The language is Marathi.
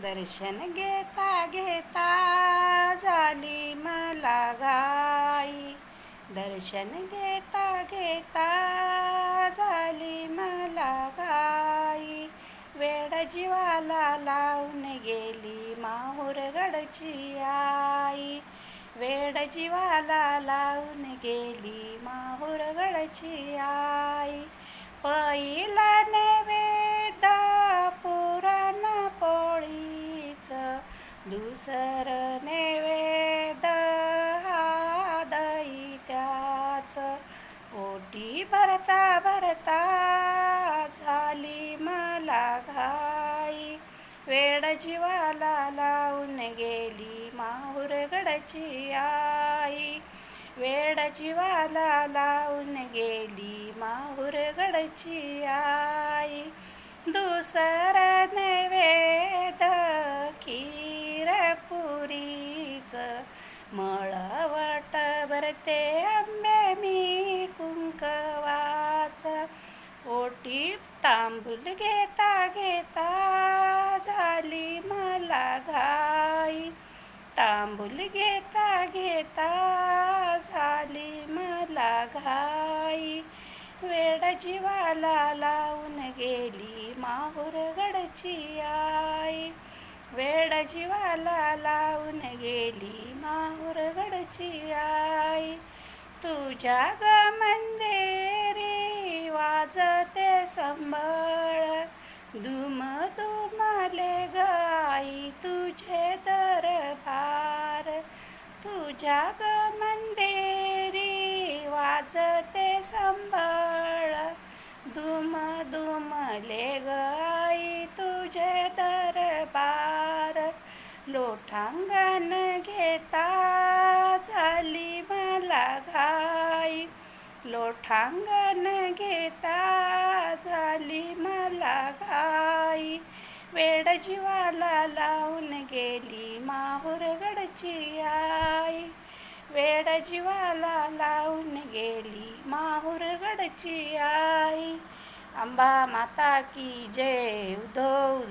दर्शन घेता घेता झाली मला घाई. दर्शन घेता घेता झाली मला घाई. वेड जीवाला लावून गेली माहुरगडची आई. वेड जीवाला लावून गेली माहुरगडची आई. पहिला नैवेद्य पुरणपोळीचं, दुसरं नैवेद्य हा दैत्याचं. ओटी भरता भरता झाली मला घाई. वेड जीवाला लावून गेली माहुरगडची आई. वेड जीवाला लावून गेली माहुरगडची आई. दुसरं नैवेद्य खीर पुरीचं, मळवट भरते आंबे मी कुंकवाचं. ओटी तांबूल घेता घेता झाली मला घाई. तांबूल घेता घेता झाली मला घाई. वेड जीवाला लावून गेली माहुरगडची आई. वेड जीवाला लावून गेली माहुरगडची आई. तुझ्या ग मंदिरी वाजते संबळ, दुम दुमले गाई तुझे दरबार. तुझ्या ग मंदिरी वाजते संबळ, दुम दुमले गाई तुझे दरबार. लोटांगण घेता झाली मला घाई. लोटांगण घेता झाली मला घाई. वेड जीवाला लावून गेली माहुरगडची आई. वेड जीवाला लावून गेली माहुरगडची आई. अंबा माता की जय. उधो